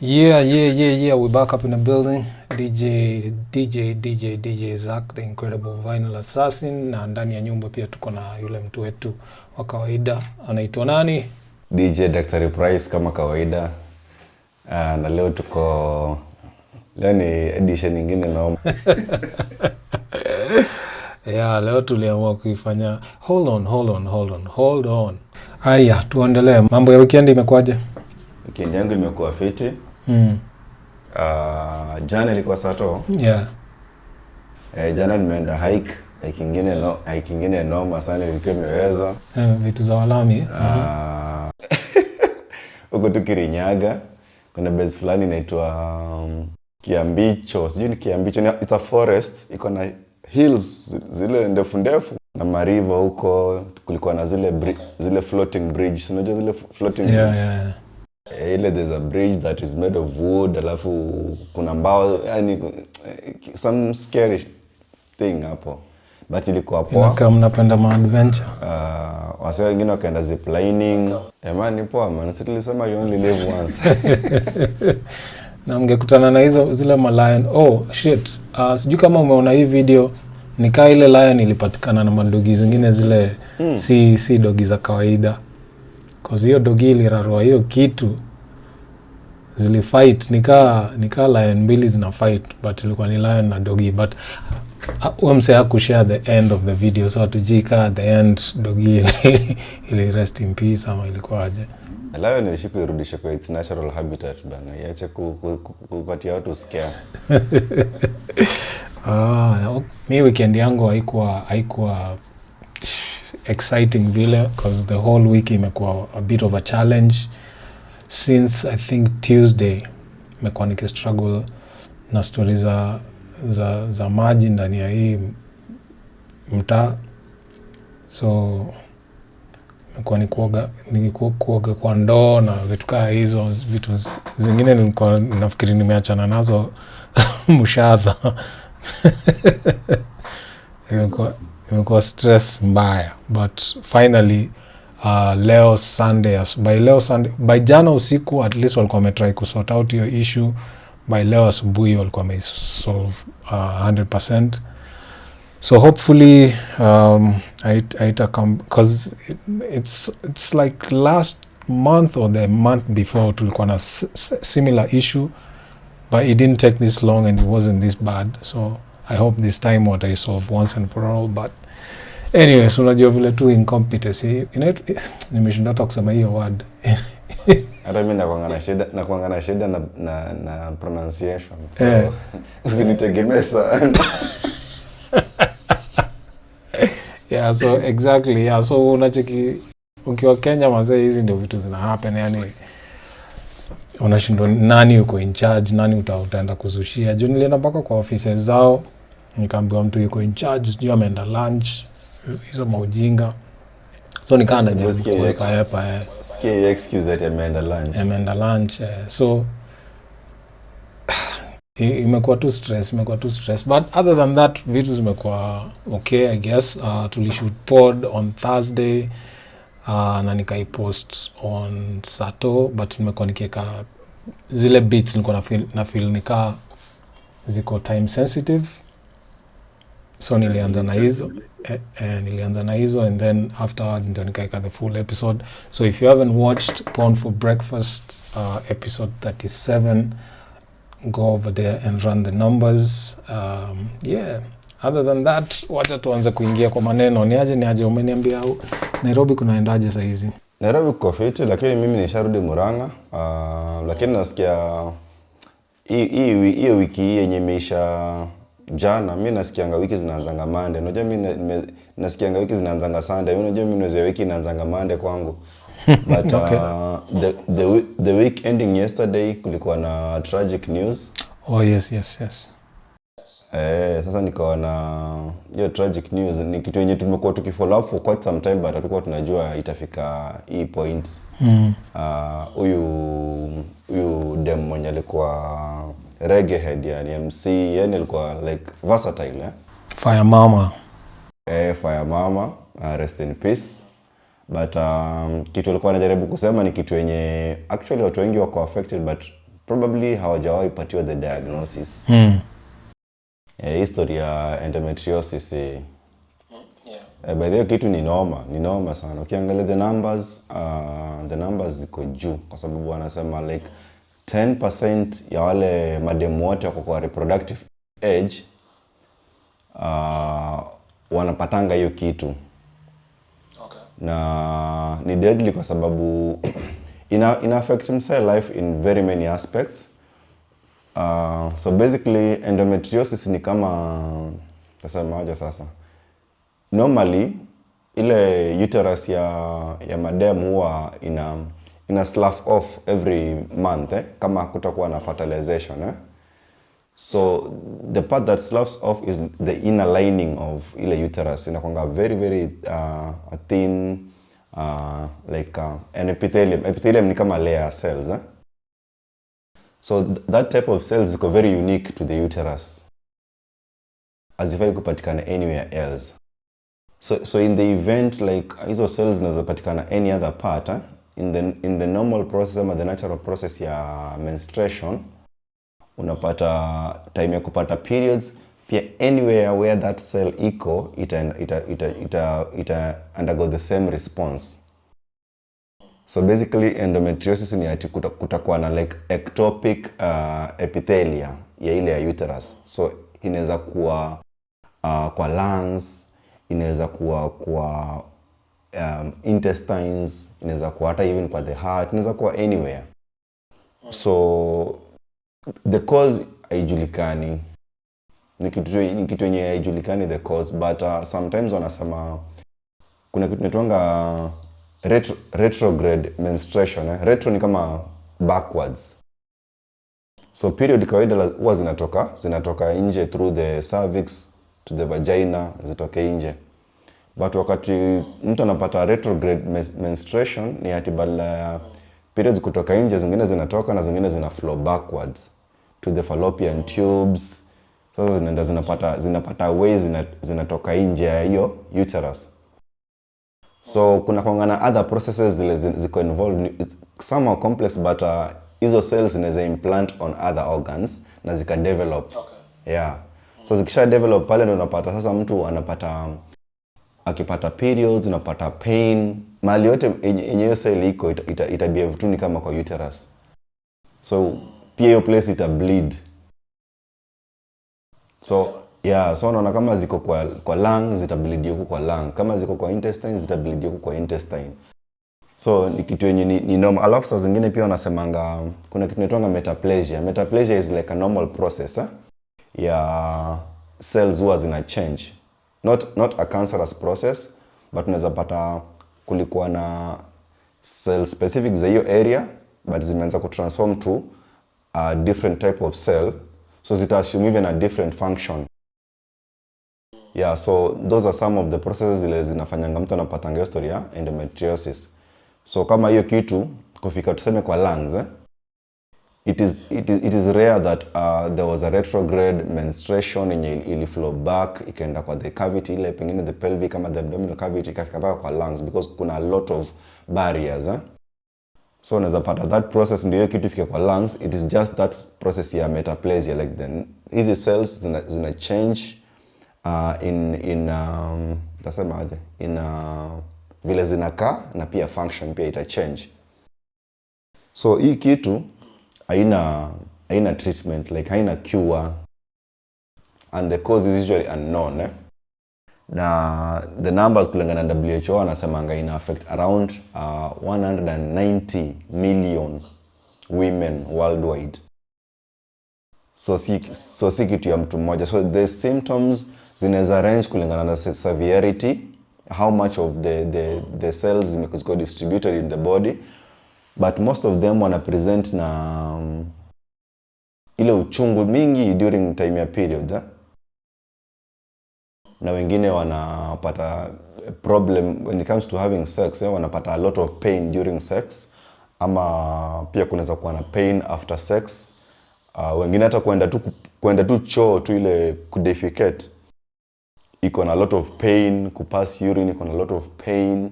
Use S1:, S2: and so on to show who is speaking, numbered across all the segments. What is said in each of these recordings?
S1: Yeah. We're back up in the building. DJ Zak, the incredible vinyl assassin. Na ndani ya nyumba pia tuko na yule mtu wetu wa kawaida. Anaitwa nani?
S2: DJ Dr. Price kama kawaida. Na leo leo ni edition nyingine na
S1: Yeah, leo tuliamua kuifanya. Hold on. Haya, tuendelee. Mambo ya weekend imekuaje?
S2: Weekend yangu imekuwa fiti. Jana ilikuwa Sato.
S1: Yeah.
S2: Jana nimeenda hike ingine noma sana ilikuwa imeweza.
S1: Vitu za walami.
S2: Huko Kirinyaga kuna base fulani inaitwa Kiambicho. Sijui ni Kiambicho, it's a forest, iko na hills zile ndefu na mariva huko. Kulikuwa na zile floating bridge. Unajua zile floating bridge?
S1: Yeah.
S2: Ile there's a bridge that is made of wood, alafu kuna mbao, yani some scary thing hapo. But ilikuwa poa.
S1: Kama mnapenda ma-adventure.
S2: Wase wengine wakaenda ziplining. Man, poa man, sisi tulisema you only live once.
S1: Na mngekutana na zile lion. Oh shit. Sijui kama umeona hii video, nikaa ile lion ilipatikana na madogi zingine zile si dogi za kawaida. Cause hiyo dogi ilirarua hiyo kitu zilifight, nikaa lion mbili zina fight, but ilikuwa ni lion na dogi. But umse hakushare the end of the video, so hatujika at the end dogi ili rest in peace ama ilikuwa aje.
S2: Lion ilishika irudisha kwa its natural habitat bana, iache kupatia watu scare.
S1: Mi weekend yangu haikuwa exciting vile, because the whole week imekuwa a bit of a challenge. Since I think Tuesday nimekuwa nikistruggle na story za maji ndani ya hii mtaa. So nimekuwa kuoga kwa ndoo na vitu kama hizo. Vitu zingine nilikuwa nafikiri nimeachana nazo mshadha. Imekuwa stress mbaya, but finally leo Sunday, by jana usiku at least walikuwa wametry kusort out your issue. By leo asubuhi walikuwa wamesolve 100%. So hopefully because it's like last month or the month before tulikuwa na similar issue, but it didn't take this long and it wasn't this bad. So I hope this time what I solve once and for all. But anyway, so unajua vile tu incompetency. Nimeshinda hata kusema hiyo word.
S2: Hata mimi nakuanga na shida na pronunciation. So usinitegemee sana.
S1: Yeah, so exactly. Yeah, so unacheki ukiwa Kenya mazee, hizi ndio vitu zina happen. Yani unashindwa nani yuko in charge, nani utaenda kuzushia. Juu nilienda mpaka kwa ofisi zao, nikaambiwa mtu yuko in charge, sijui ameenda lunch, hizo maujinga. So nikaa najaribu kuweka hapa
S2: sikia excuse that ameenda lunch. So imekuwa too stress. But other than that, vitu zimekuwa okay, I guess. Tulishoot pod on Thursday na nikaipost on Sato, but nimekuwa nikiweka zile beats nilikuwa na feel nikaa ziko time sensitive. So nilianza na hizo and then afterward ndio nikaeka the full episode. So if you haven't watched Porn for Breakfast episode 37, go over there and run the numbers. Yeah, other than that, wacha tuanze kuingia kwa maneno. Niaje umeniambia Nairobi kunaendaje saa hizi? Nairobi kuko fiti, lakini mimi nisharudi Murang'a. Lakini nasikia hii wiki yenye imeisha jana, mimi nasikianga wiki zinaanzanga Monday. Unajua mimi nasikianga wiki zinaanzanga Sunday. Unajua mimi nazoea wiki inaanzanga Monday kwangu. But okay. The week ending yesterday kulikuwa na tragic news.
S1: Oh yes.
S2: Sasa nikaona hiyo tragic news ni kitu yenye tumekuwa tukifollow up for quite some time, but hatukuwa tunajua itafika hii point. Huyu dem mwenye alikuwa reggae head, yani MC, yani alikuwa like versatile.
S1: Fire Mama,
S2: rest in peace. But kitu alikuwa anajaribu kusema ni kitu yenye actually watu wengi wako affected, but
S3: probably hawajawahi patiwa the diagnosis. History ya endometriosis by the way kitu ni noma sana. Ukiangalia the numbers ziko juu kwa sababu wanasema like 10% ya wale mademu wote wako kwa reproductive age wanapatanga hiyo kitu. Na ni deadly kwa sababu ina affect cell life in very many aspects. So basically endometriosis ni kama tasemaje sasa. Normally ile uterus ya mademu huwa ina slough off every month kama kutakuwa na fertilization. So the part that sloughs off is the inner lining of ile uterus. Inakuanga very very thin like an epithelium. Epithelium ni kama layer cells. So that type of cells is very unique to the uterus. Hazifai kupatikana anywhere else. So in the event like hizo cells zinaweza patikana any other part in the normal process ama the natural process ya menstruation, unapata time ya kupata periods pia anywhere where that cell iko ita undergo the same response. So basically endometriosis ni ati kutakuwa na like ectopic epithelia ya ile ya uterus. So inaweza kuwa kwa lungs, inaweza kuwa kwa intestines, inaweza kuwa hata even kwa the heart, inaweza kuwa anywhere. So the cause haijulikani. Ni kitu yenye haijulikani the cause, but sometimes wanasema kuna kitu inaitwanga retrograde menstruation. Retro ni kama backwards. So period kawaida huwa zinatoka nje through the cervix to the vagina, zitoke nje. But wakati mtu anapata retrograde menstruation ni ati badala periods kutoka nje zingine zinatoka na zingine zina flow backwards to the fallopian tubes. Sasa zinapata ways zinatoka nje ya hiyo uterus. So kuna kwangana other processes zile ziko involved. Some are complex, but hizo cells zinaweza implant on other organs na zika develop. Yeah. So zikisha develop pale ndio unapata sasa mtu anapata akipata periods, unapata pain. Mahali yote yenye hiyo cell iko itabehave tu ni kama kwa uterus. So pia hiyo place ita bleed. So yeah, so unaona kama ziko kwa lung zitableed huko kwa lung, kama ziko kwa intestine zitableed huko kwa intestine. So ni kitu yenye ni normal. Alafu saa zingine pia wanasemanga kuna kitu inaitwa metaplasia. Metaplasia is like a normal process ya cells huwa zina change. Not a cancerous process, but unaweza pata kulikuwa na cell specific za hiyo area but zimeanza kutransform to a different type of cell. So zita assume even a different function. Yeah, so those are some of the processes zile zinafanyanga mtu anapata hiyo story ya endometriosis. So kama hiyo kitu kufika tuseme kwa lungs, it is rare that there was a retrograde menstruation yenye ili flow back ikaenda kwa the cavity ile pengine the pelvic ama the abdominal cavity ikafika mpaka kwa lungs because kuna a lot of barriers. So unaweza pata that process ndio hiyo kitu ifike kwa lungs. It is just that process ya metaplasia, like then hizi cells zina change tasemaje vile zinakaa na pia function pia ita change. So hii kitu haina treatment, like haina cure, and the cause is usually unknown. Na the numbers kulingana na WHO wanasemanga ina affect around 190 million women worldwide. So si kitu ya mtu mmoja. So the symptoms zinaweza range kulingana na severity, how much of the cells ziko distributed in the body, but most of them wana present na ile uchungu mingi during time ya periods. Na wengine wanapata problem when it comes to having sex, wanapata a lot of pain during sex, ama pia kunaweza kuwa na pain after sex. Wengine hata kwenda tu choo tu ile kudefecate iko na a lot of pain, kupass urine iko na a lot of pain.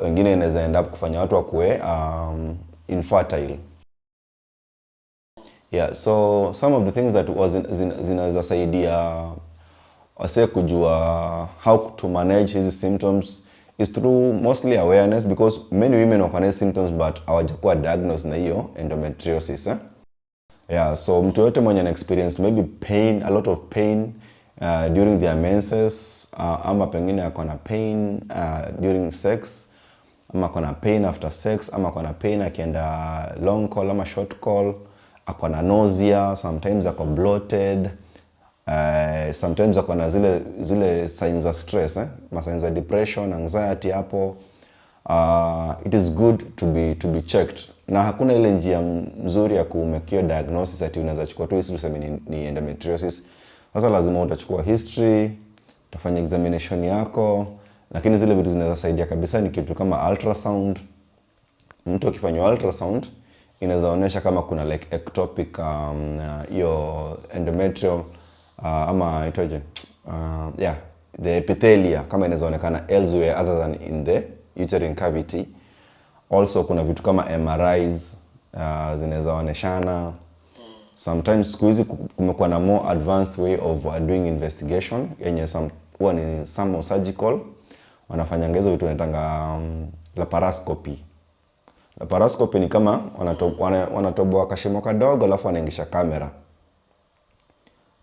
S3: Wengine inaweza end up kufanya watu wakuwe infertile. Yeah, so some of the things that zinaweza saidia wase kujua how to manage hizi symptoms is through mostly awareness, because many women wako na symptoms but hawajakuwa diagnosed na hiyo endometriosis. Yeah, so mtu yote mwenye na experience maybe pain, a lot of pain during their menses, ama pengine ako na pain during sex, ama ako na pain after sex, ama ako na pain akienda long call ama short call, ako na nausea, sometimes ako bloated, sometimes ako na zile signs za stress, ma signs za depression, anxiety hapo. It is good to be checked, na hakuna ile njia mzuri ya kumekio diagnosis ati unaweza chukua tu history useme ni endometriosis. Sasa lazima utachukua history, utafanya examination yako, lakini zile vitu zinaweza saidia kabisa ni kitu kama ultrasound. Mtu akifanywa ultrasound inaweza onyesha kama kuna like ectopic hiyo endometrial ama itoje yeah, the epithelia kama inaweza onekana elsewhere other than in the uterine cavity. Also kuna vitu kama MRIs zinaweza oneshana. Sometimes siku hizi kumekuwa na more advanced way of doing investigation yenye huwa ni some surgical, wanafanya ngezo vitu wanatanga laparoscopy. Laparoscopy ni kama wanatoboa kashimo kadogo alafu wanaingisha kamera,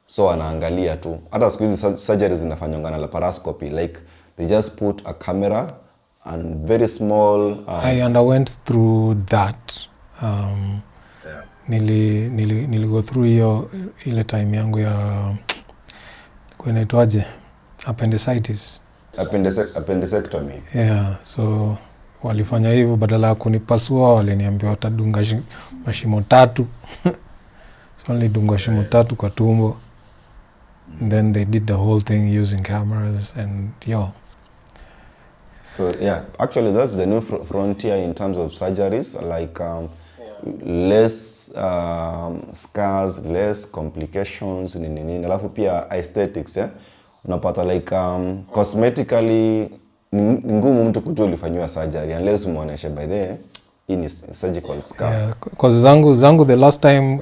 S3: so wanaangalia tu. Hata siku hizi surgery zinafanywa na laparoscopy, like they just put a camera and very small
S2: I underwent through that. Nili go through hiyo ile time yangu ya inaitwaje,
S3: appendectomy.
S2: Yeah, so walifanya hivyo, badala ya kunipasua waliniambia watadunga mashimo 3 so nilidungwa shimo 3 kwa tumbo, and then they did the whole thing using cameras and
S3: So yeah, actually that's the new frontier in terms of surgeries, like less scars, less complications, nini. Alafu pia aesthetics, unapata like cosmetically ni ngumu mtu kujua ulifanywa surgery unless umuoneshe by the hii ni surgical scar.
S2: Yeah, cause zangu the last time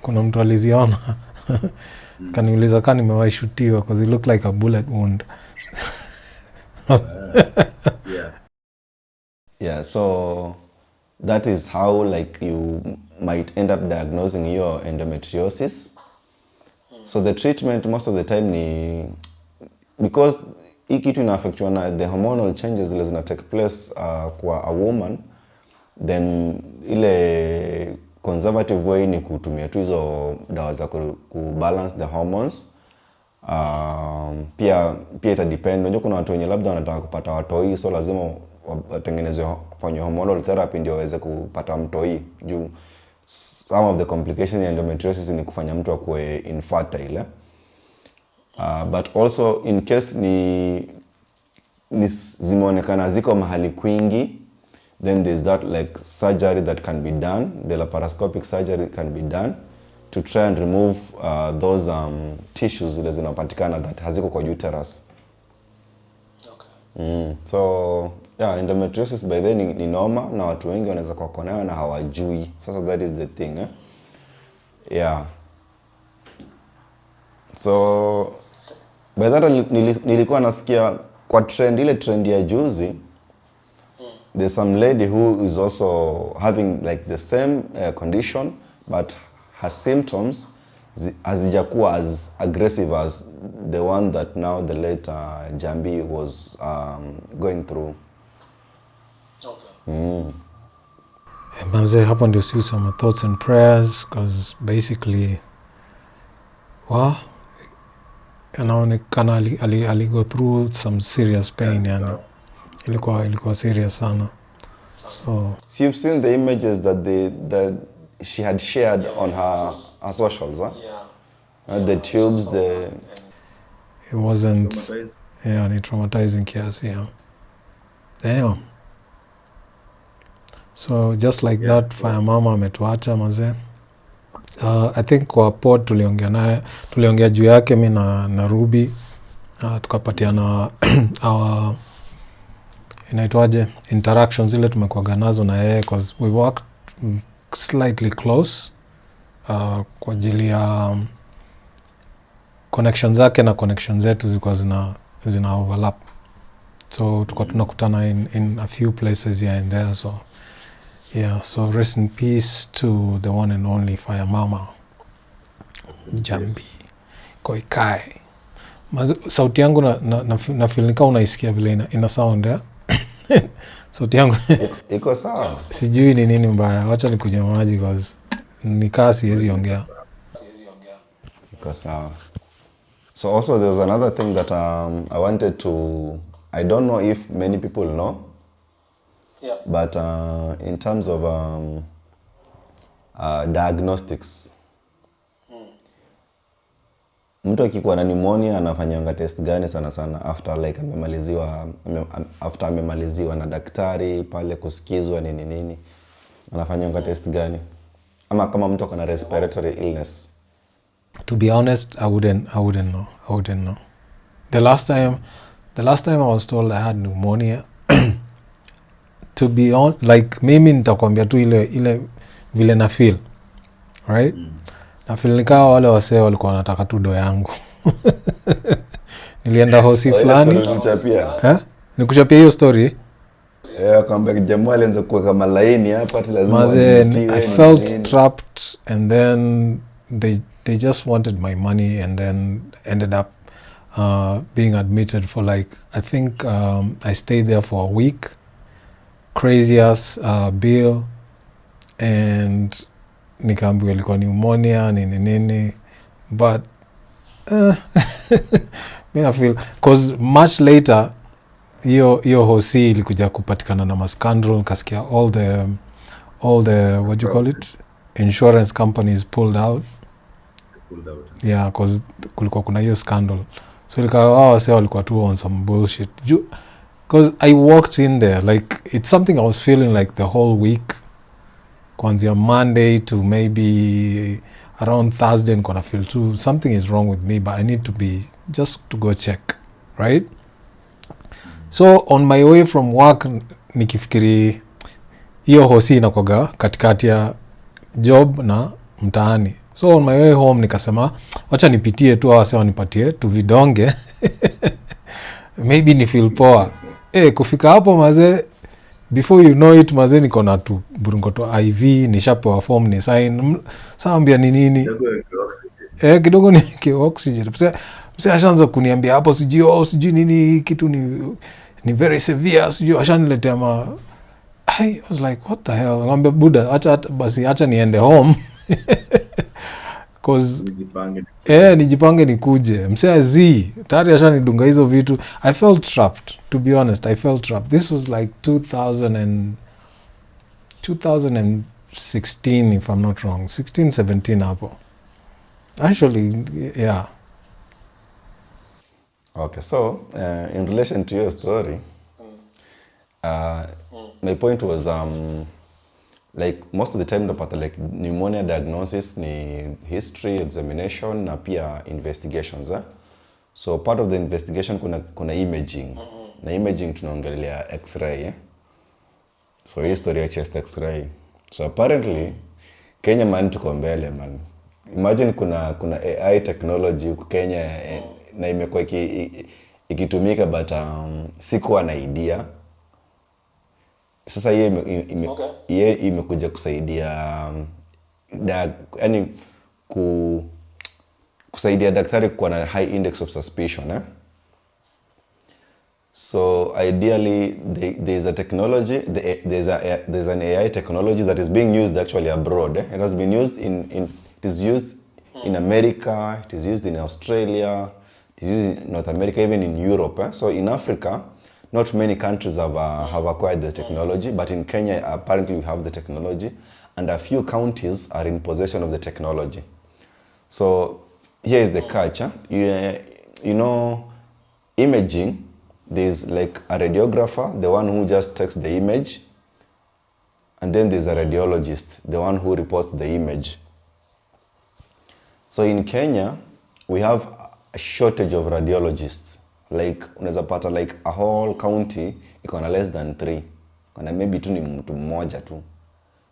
S2: kuna mtu aliziona kaniuliza kama nimewahi shutiwa cause it looked like a bullet wound.
S3: Yeah, so that is how like you might end up diagnosing your endometriosis. So the treatment most of the time ni because hii kitu ina affect na the hormonal changes zile zina take place kwa a woman, then ile conservative way ni kutumia tu hizo dawa za kubalance the hormones. Pia ita depend. Unajua kuna watu wenye labda wanataka kupata watoi, so lazima watengenezwe fanywe hormonal therapy ndio waweze kupata mtoi, juu some of the complications ya endometriosis ni kufanya mtu akuwe infertile. But also in case ni zimeonekana ziko mahali kwingi, then there's that like surgery that can be done, the laparoscopic surgery can be done to try and remove those tissues zile zinapatikana that haziko kwa uterus. So yeah, endometriosis by then ni normal na watu wengi wanaweza kuwa nayo na hawajui. Sasa that is the thing, yeah. So by that nilikuwa nasikia kwa ile trend ya juzi, there's some lady who is also having like the same condition, but her symptoms hazijakuwa as aggressive as the one that now the late Jambi was going through.
S2: Manze, hapo ndio si some thoughts and prayers, because basically anaonekana ali go through some serious pain, yani ilikuwa serious sana. So
S3: you've seen the images that she had shared on her socials, the tubes,
S2: it wasn't ni traumatizing kiasi, Damn. So just like that, fire mama ametuacha mazee. I think kwa pod tuliongea juu yake mimi na Ruby, tukapatiana our inaitwaje interactions ile tumekuwa nazo na yeye, because we worked slightly close
S1: kwa ajili ya connection zake na connection zetu zilikuwa zina overlap, so tulikuwa tunakutana in a few places here and there. So yeah, so rest in peace to the one and only Fire Mama Jambi Koikai. Sauti yangu na feel nika unaisikia vile ina sound ya sauti yangu
S3: iko sawa,
S1: sijui ni nini mbaya, wacha nikuje maji cause nikaa siwezi ongea.
S3: iko sawa. So also there's another thing that I wanted to, I don't know if many people know,
S1: Yeah.
S3: but in terms of diagnostics, mtu akikuwa na pneumonia anafanyanga test gani sana sana after like amemaliziwa na daktari pale kusikizwa nini, anafanyanga test gani? Ama kama mtu akona respiratory illness?
S1: To be honest, I wouldn't know. The last time I was told I had pneumonia, to be honest, like mimi nitakwambia tu ile vile na feel, right? Na feel nikawa wale wasee walikuwa wanataka tu do yangu. Nilienda hosi fulani. Nikuchapia hiyo story.
S3: Kwamba jamaa alianza kuweka malaini hapa ati lazima
S1: I felt trapped, and then they just wanted my money, and then ended up being admitted for like, I think I stayed there for a week. Crazy ass bill, and nikaambiwa ilikuwa pneumonia nini, but I feel cause much later hiyo hosi ilikuja kupatikana na mascandal, kasikia all the what you call it, insurance companies pulled out. Yeah, cause kulikuwa kuna hiyo scandal, so ilikawa wase walikuwa tu on some bullshit. Cause I walked in there like it's something I was feeling like the whole week, kuanzia Monday to maybe around Thursday, niko na feel too something is wrong with me, but I need to be just to go check, right? So on my way from work nikifikiri hiyo hosi inakoga katikati ya job na mtaani, so on my way home nikasema wacha nipitie tu awase wanipatie tu vidonge maybe ni feel poa. Kufika hapo mazee, before you know it mazee, niko na tu burungo to IV, nishapewa form ni sign, saambia ni nini kidogo ni oxygen. Mse ashaanza kuniambia hapo sijui nini kitu ni very severe, sijui ashaniletea I was like what the hell. Ngambia buda, acha niende home cause nijipange nikuje. Mse azi tayari ashanidunga hizo vitu. I felt trapped, to be honest. This was like 2016 if I'm not wrong, 16-17 hapo actually, yeah.
S3: Okay, so in relation to your story, my point was like most of the time napata like pneumonia diagnosis ni history, examination na pia investigations. So part of the investigation kuna imaging. Na imaging tunaongelea x-ray. So history ya chest x-ray. So apparently Kenya man tuko mbele man. Imagine kuna AI technology huko Kenya na imekuwa ikitumika, but sikuwa na idea. Sasa yeye imekuja kusaidia yani kusaidia daktari kuwa na high index of suspicion. So ideally there's a technology, there's an AI technology that is being used actually abroad. It has been used it is used in America, it is used in Australia, it is used in North America, even in Europe. So in Africa, not many countries have acquired the technology, but in Kenya, apparently we have the technology, and a few counties are in possession of the technology. So here is the catch. You know, imaging, there's like a radiographer, the one who just takes the image, and then there's a radiologist, the one who reports the image. So in Kenya, we have a shortage of radiologists. Like unaweza pata like a whole county iko na less than 3. Kuna maybe tu ni mtu mmoja tu.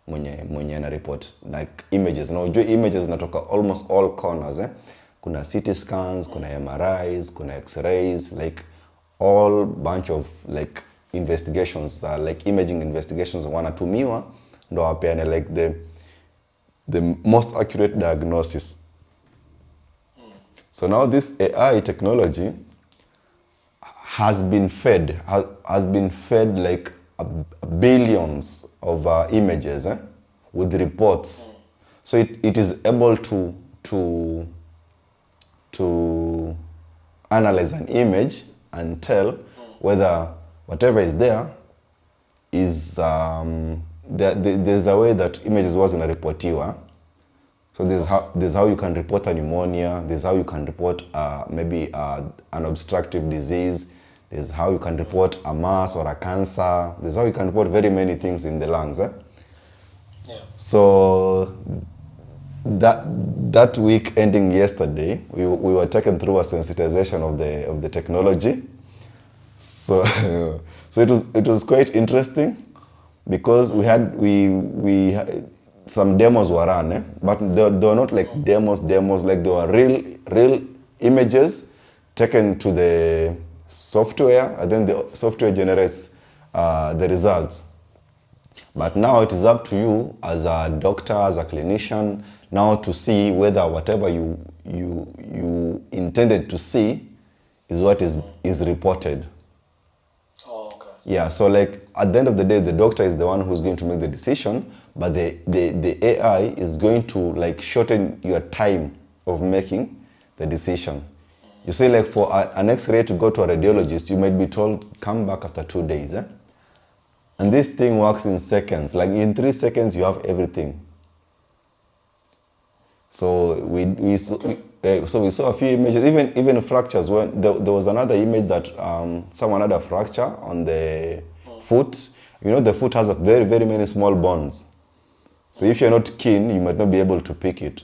S3: mwenye ana report like images. Na unajua images zinatoka almost all corners Kuna CT scans, kuna MRIs, kuna X-rays, like all bunch of like investigations, like imaging investigations wanatumiwa ndo wapeane like the most accurate diagnosis. So now this AI technology has been fed like billions of images with reports. So it is able to analyze an image and tell whether whatever is there is there's a way that images wasn't reportiwa. So there's how you can report a pneumonia, there's how you can report maybe an obstructive disease, there's how you can report a mass or a cancer, there's how you can report very many things in the lungs. Yeah. So that week ending yesterday, we were taken through a sensitization of the technology. So so it was quite interesting because we had some demos were run, but they were not like demos, like they were real images taken to the software, and then the software generates the results. But now it is up to you as a doctor, as a clinician, now to see whether whatever you intended to see is what is reported.
S2: Oh, okay.
S3: Yeah, so like at the end of the day, the doctor is the one who's going to make the decision, but the AI is going to like shorten your time of making the decision. You say like for an X-ray to go to a radiologist, you might be told, come back after 2 days. And this thing works in seconds. Like in 3 seconds, you have everything. So we saw a few images, even fractures. When there was another image that someone had a fracture on the foot. You know, the foot has a very, very many small bones. So if you're not keen, you might not be able to pick it.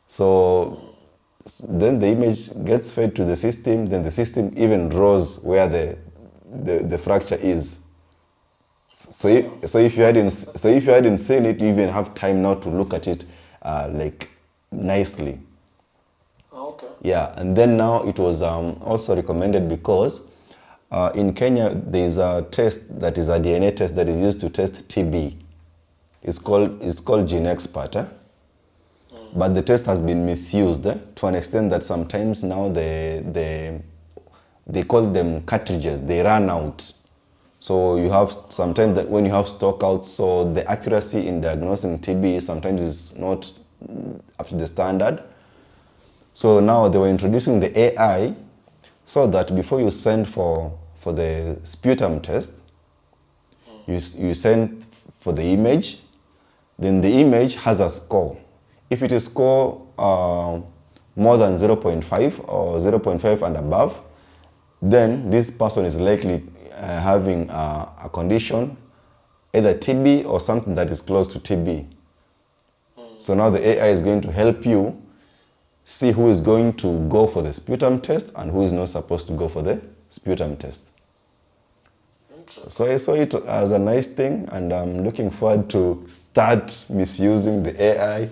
S3: So then the image gets fed to the system. Then the system even draws where the fracture is. So if you hadn't seen it, you even have time now to look at it like nicely.
S2: Okay.
S3: Yeah, and then now it was also recommended because in Kenya there is a test that is a DNA test that is used to test TB. It's called GeneXpert. But the test has been misused to an extent that sometimes now they call them cartridges. They run out. So you have sometimes that when you have stockouts, so the accuracy in diagnosing TB sometimes is not up to the standard. So now they were introducing the AI so that before you send for the sputum test, you send for the image, then the image has a score. If it is score more than 0.5 or 0.5 and above, then this person is likely having a condition, either TB or something that is close to TB. So now the AI is going to help you see who is going to go for the sputum test and who is not supposed to go for the sputum test. So I saw it as a nice thing, and I'm looking forward to start misusing the AI.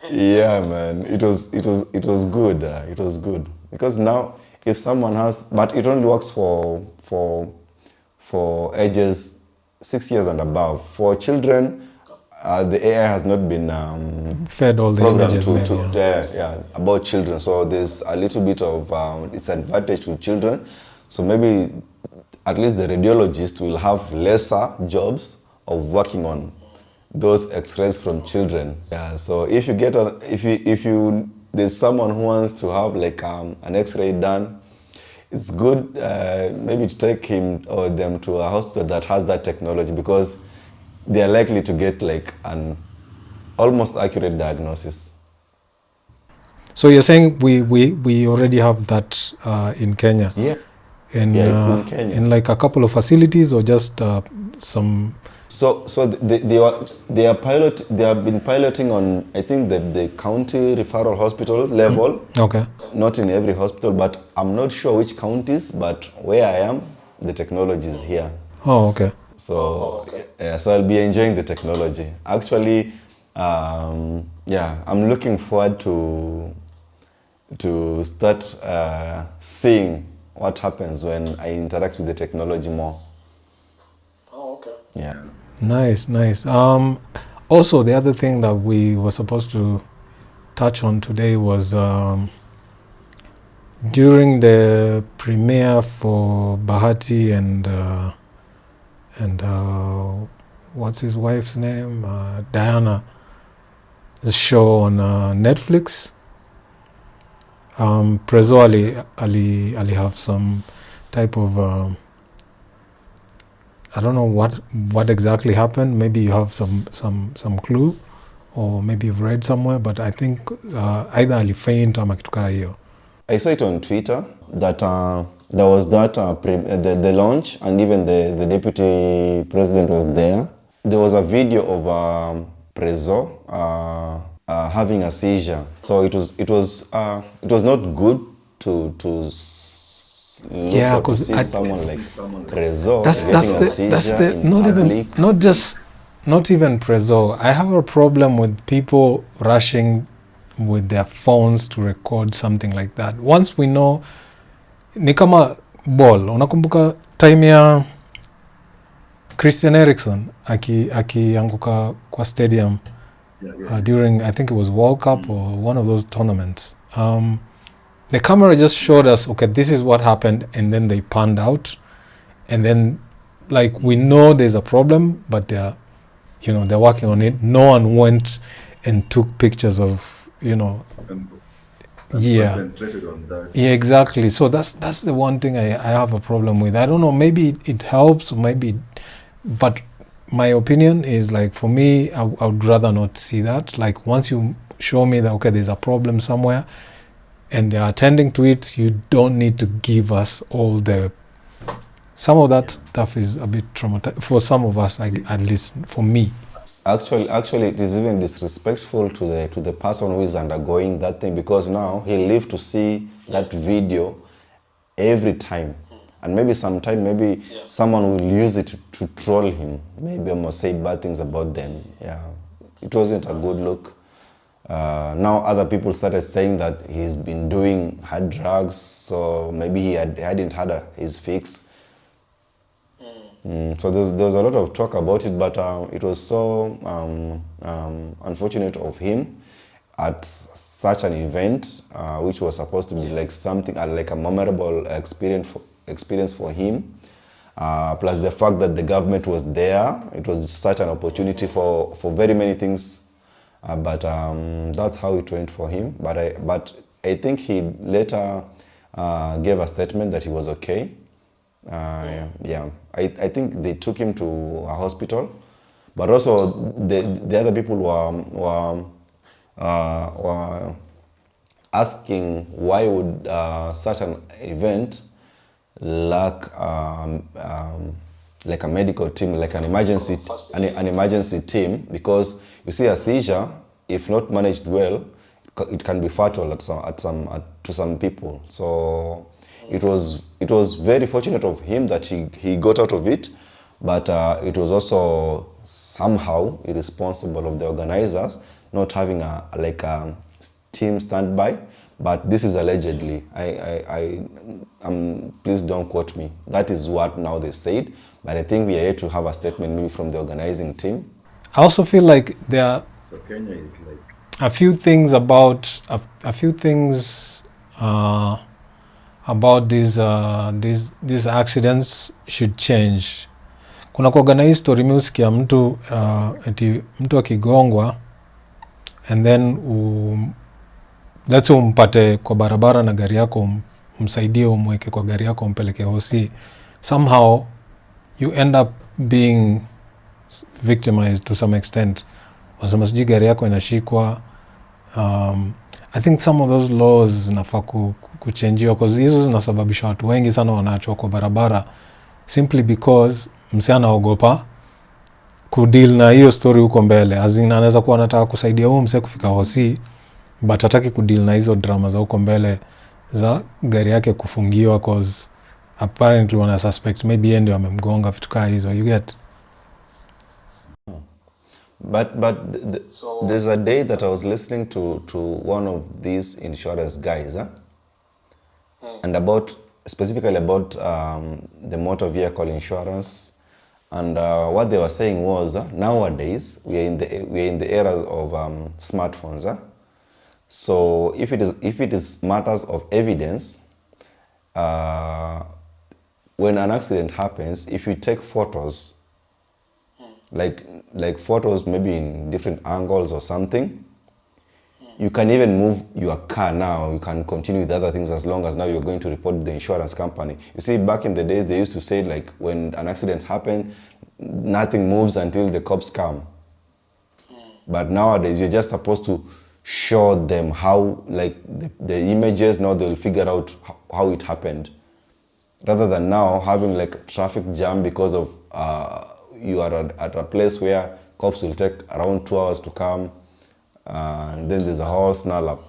S3: Yeah, man, it was good. It was good because now if someone has, but it only works for ages 6 years and above. For children, the AI has not been
S1: fed all the
S3: programmed
S1: images
S3: about children. So there's a little bit of disadvantage to children. So maybe at least the radiologist will have lesser jobs of working on those X-rays from children. Yeah. So if you get there's someone who wants to have like an X-ray done, it's good maybe to take him or them to a hospital that has that technology, because they are likely to get like an almost accurate diagnosis.
S1: So you're saying we already have that in Kenya?
S3: Yeah.
S1: It's
S3: in Kenya.
S1: In like a couple of facilities or just some?
S3: So they have been piloting on, I think, the county referral hospital level.
S1: Okay.
S3: Not in every hospital, but I'm not sure which counties, but where I am, the technology is here.
S1: Oh, okay.
S3: So yeah, so I'll be enjoying the technology. Actually, yeah, I'm looking forward to start seeing what happens when I interact with the technology more.
S2: Oh, okay.
S3: Yeah.
S1: Nice. Also, the other thing that we were supposed to touch on today was during the premiere for Bahati and what's his wife's name, Diana, the show on Netflix. Prezzo Ali have some type of I don't know what exactly happened. Maybe you have some clue, or maybe you've read somewhere. But I think either alifaint ama kitu kaa hiyo.
S3: I saw it on Twitter that there was that the launch, and even the deputy president was there. There was a video of Prezzo having a seizure. So it was not good to
S1: Yeah,
S3: look or to
S1: 'cause
S3: see someone like Prezzo getting a seizure
S1: that's the
S3: in public.
S1: not even Prezzo. I have a problem with people rushing with their phones to record something like that. Once we know, ni kama ball. Unakumbuka time ya Christian Eriksen akianguka kwa stadium during, I think it was World Cup or one of those tournaments. The camera just showed us, okay, this is what happened, and then they panned out, and then like we know there's a problem, but they're working on it. No one went and took pictures of,
S4: concentrated on that.
S1: Yeah, exactly. So that's the one thing I have a problem with. I don't know, maybe it helps, or maybe, but my opinion is, like, for me, I would rather not see that. Like, once you show me that, okay, there's a problem somewhere and they're attending to it, you don't need to give us all the... Some of that stuff is a bit traumatizing for some of us, at least for me.
S3: Actually, it is even disrespectful to the person who is undergoing that thing, because now he'll live to see that video every time. And maybe sometime, someone will use it to troll him. Maybe almost say bad things about them. Yeah, it wasn't a good look. Now other people started saying that he's been doing hard drugs, so maybe he hadn't had his fix. So there was a lot of talk about it, but it was so unfortunate of him at such an event, which was supposed to be like something like a memorable experience for him. Plus the fact that the government was there, it was such an opportunity for very many things. But that's how it went for him. But I think he later gave a statement that he was okay. Yeah, I think they took him to a hospital, but also the other people were asking why would such an event lack like a medical team, like an emergency team, because you see, a seizure, if not managed well, it can be fatal to some people. So it was very fortunate of him that he got out of it, but it was also somehow irresponsible of the organizers not having a team standby. But this is allegedly. Please don't quote me. That is what now they said. But I think we are here to have a statement maybe from the organizing team.
S1: I also feel like there are
S4: Kenya is like
S1: a few things about these accidents should change. Kuna kuwaga na hii story mimi husikia mtu eti mtu akigongwa and then let's say umpate kwa barabara na gari yako, umsaidie, umweke kwa gari yako, umpeleke hosi, somehow you end up being victimized to some extent. Wasema sijui gari yako inashikwa. I think some of those laws zinafaa kuchangiwa, because hizo zinasababisha watu wengi sana wanaachwa kwa barabara simply because msee anaogopa kudeal na hiyo story huko mbele. Anaweza kuwa anataka kusaidia huyo msee kufika hosi, but hataki kudeal na hizo drama za huko mbele za gari yake kufungiwa, cause apparently wana suspect maybe yeye ndio amemgonga, vitu kama hizo, you get.
S3: But there's a day that I was listening to one of these insurance guys, and specifically about the motor vehicle insurance, and what they were saying was nowadays we are in the era of smartphones. So if it is matters of evidence, when an accident happens, if you take photos, like photos maybe in different angles or something, you can even move your car now. You can continue with other things as long as now you're going to report the insurance company. You see, back in the days, they used to say like when an accident happened, nothing moves until the cops come. But nowadays, you're just supposed to show them how, like the images, now they'll figure out how it happened. Rather than now having like a traffic jam because of you are at a place where cops will take around 2 hours to come, and then there's a whole snarl up.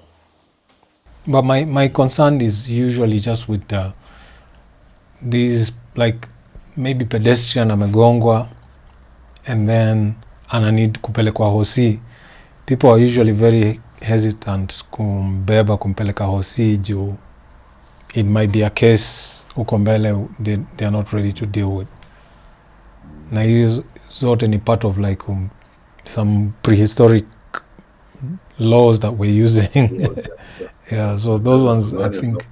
S1: But my concern is usually just with these, like maybe pedestrian amegongwa and then ana need kupelekwa hosi. People are usually very hesitant kumbeba kumpeleka hosi juu it might be a case huko mbele they are not ready to deal with. Na hiyo zote ni part of like some prehistoric laws that we're using. Yeah, so those ones I think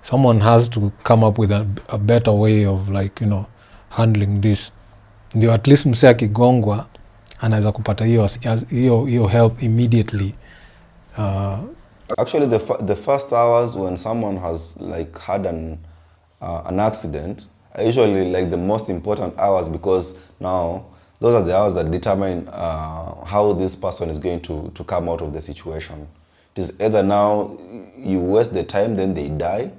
S1: someone has to come up with a better way of like, you know, handling this. Ndio at least msee akigongwa anaweza kupata hiyo help immediately.
S3: Actually, the first hours when someone has like had an accident are usually like the most important hours, because now those are the hours that determine how this person is going to come out of the situation. It is either now you waste the time, then they die,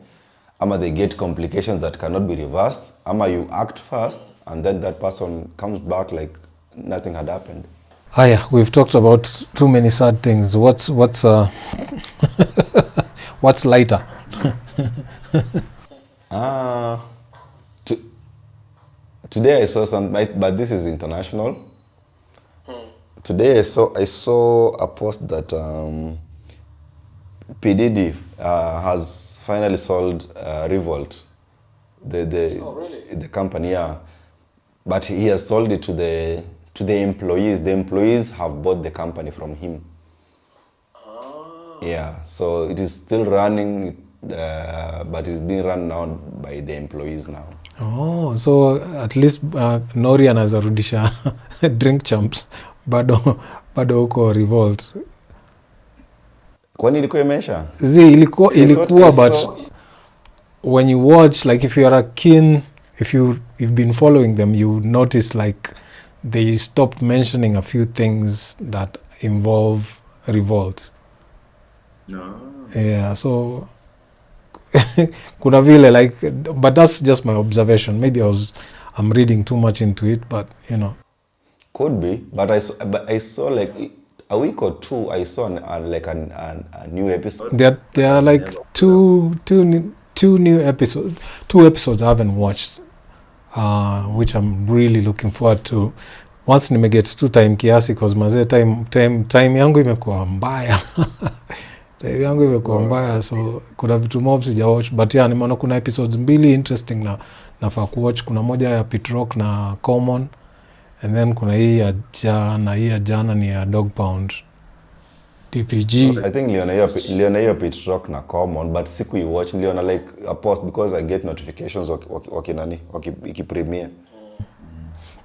S3: ama they get complications that cannot be reversed, ama you act fast, and then that person comes back like nothing had happened.
S1: Haya, we've talked about too many sad things. What's what's lighter?
S3: Today I saw some, but this is international. Today I saw a post that P. Diddy has finally sold Revolt, the company, yeah. But he has sold it to the employees. The employees have bought the company from him. Yeah, so it is still running, but it's being run now by the employees now.
S1: Oh, so at least Nori anaweza rudisha drink champs bado huko Revolt.
S3: Kwani ilikuwa imeisha?
S1: Ilikuwa but when you watch, like if you are a keen, if you've been following them, you notice like they stopped mentioning a few things that involve Revolt.
S4: No.
S1: Yeah, so kuna vile like, but that's just my observation. Maybe I'm reading too much into it, but you know.
S3: Could be, but I saw like a week or two. I saw a new episode.
S1: There are like two new episodes. 2 episodes I haven't watched, which I'm really looking forward to. Once nimeget to time kiasi, cause mazee time yangu imekuwa mbaya. Time yangu imekuwa mbaya, so kuna vitu mob sija watch, but yeah, nimeona kuna episodes 2 interesting na nafaa kuwatch. Kuna moja ya Pitrock na Common, and then kuna hii ya jana ni ya Dog Pound DPG.
S3: I think Leona hiyo Pitrock na Common, but siku you watch Leona like a post, because I get notifications premiere.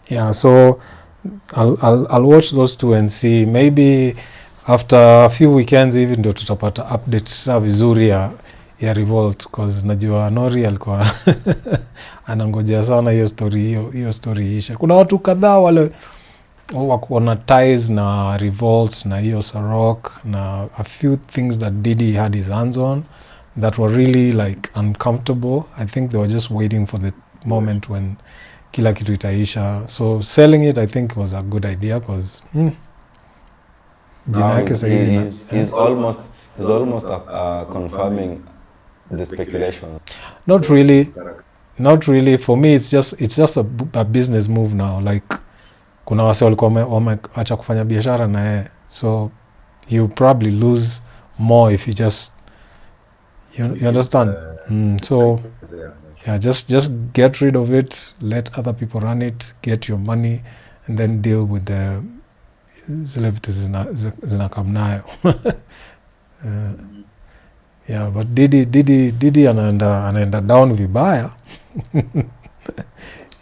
S1: Yeah, so I'll watch those 2 and see, maybe after a few weekends hivi ndio tutapata updates vizuri ya Revolt, because najua Nori alikuwa anangojea sana hiyo story ishe. Kuna watu kadhaa wale wako na ties na Revolt na hiyo Sarok na a few things that Diddy had his hands on that were really like uncomfortable. I think they were just waiting for the moment when kila kitu itaisha. So selling it I think was a good idea, because
S3: he's almost confirming the speculations.
S1: Not really. For me, it's just a business move now. Like
S2: kuna wase walikuwa wameacha kufanya biashara na yeye, so you probably lose more if you just you understand. So yeah, just get rid of it, let other people run it, get your money, and then deal with the zile vitu zinakam nayo. Yeah, but Didi anaenda down vibaya.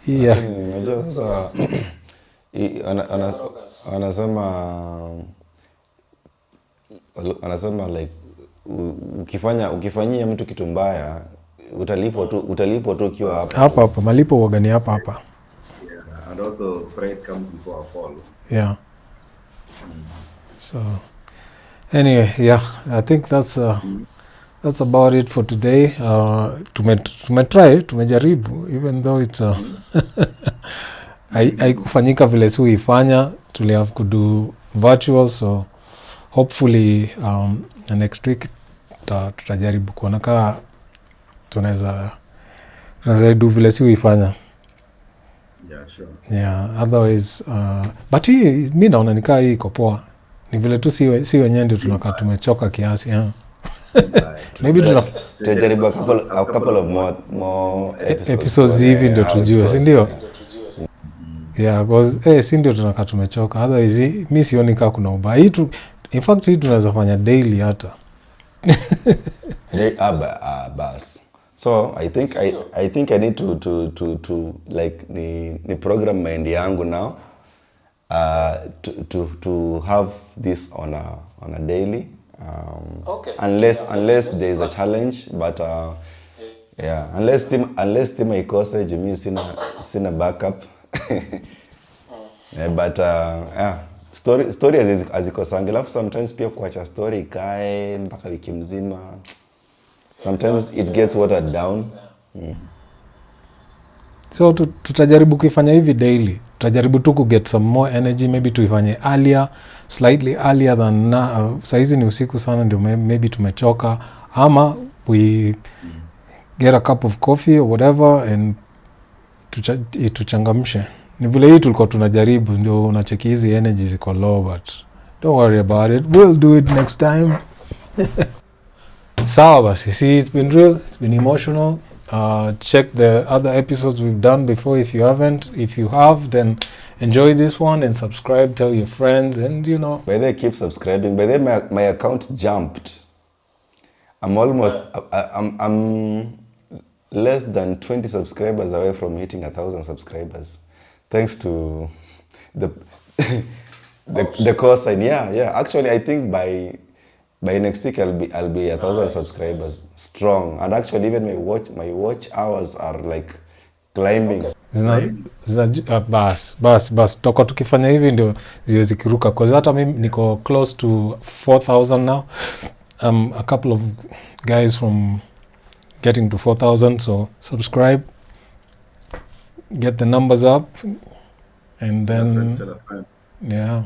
S2: Yeah.
S3: Unajua sasa anasema like ukifanyia mtu kitu mbaya utalipwa tu ukiwa hapa.
S2: Malipo huwaga ni hapa.
S4: Yeah. And also pride comes before a fall.
S2: Yeah. So anyway, yeah, I think that's about it for today. Tumejaribu even though it's haikufanyika vile si uifanya, tuli have to do virtual, so hopefully next week tutajaribu kuona kama tunaweza do vile si uifanya.
S4: Yeah, sure.
S2: Yeah, otherwise but hii mimi naona nikaa hii iko poa. Ni vile tu si wenyewe ndio tunakaa tumechoka kiasi. Maybe
S3: tutajaribu a couple of more
S2: episodes hivi ndio tujue, si ndio? Yeah, because si ndio tunakaa tumechoka. Otherwise mimi sioni kama kuna ubaya. In fact hii tunaweza fanya daily hata.
S3: Bas. So I think I need to like ni program mind yangu now to have this on a daily.
S2: Okay.
S3: Unless there is a challenge, but yeah, unless team ikose mimi sina backup. Yeah, but yeah, story azikosangi, alafu sometimes pia kuacha story ikae mpaka wiki mzima, sometimes it gets watered down.
S2: So tutajaribu kuifanya hivi daily. Tutajaribu tu get some more energy, maybe tuifanye slightly earlier than saizi ni usiku sana ndio maybe tumechoka, ama we get a cup of coffee or whatever and tuchangamshe. Ni vile hii tulikuwa tunajaribu, ndio unacheki hizi energy ziko low, but don't worry about it, we'll do it next time. Sawa basi, see, it's been real, it's been emotional. Check the other episodes we've done before if you haven't. If you have, then enjoy this one and subscribe, tell your friends, and you know.
S3: By the way, keep subscribing. By the way, my account jumped. I'm almost I'm less than 20 subscribers away from hitting 1,000 subscribers, thanks to the cosign. Yeah. Actually, I think by next week I'll be 1,000 subscribers strong, and actually even my watch hours are like climbing.
S2: Bas toko tukifanya hivi ndio ziwe zikiruka, kwa hata mimi niko close to 4,000 now. A couple of guys from getting to 4,000, so subscribe, get the numbers up, and then yeah.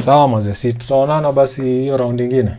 S2: Sawa mazee, si tutaonana basi hiyo round nyingine.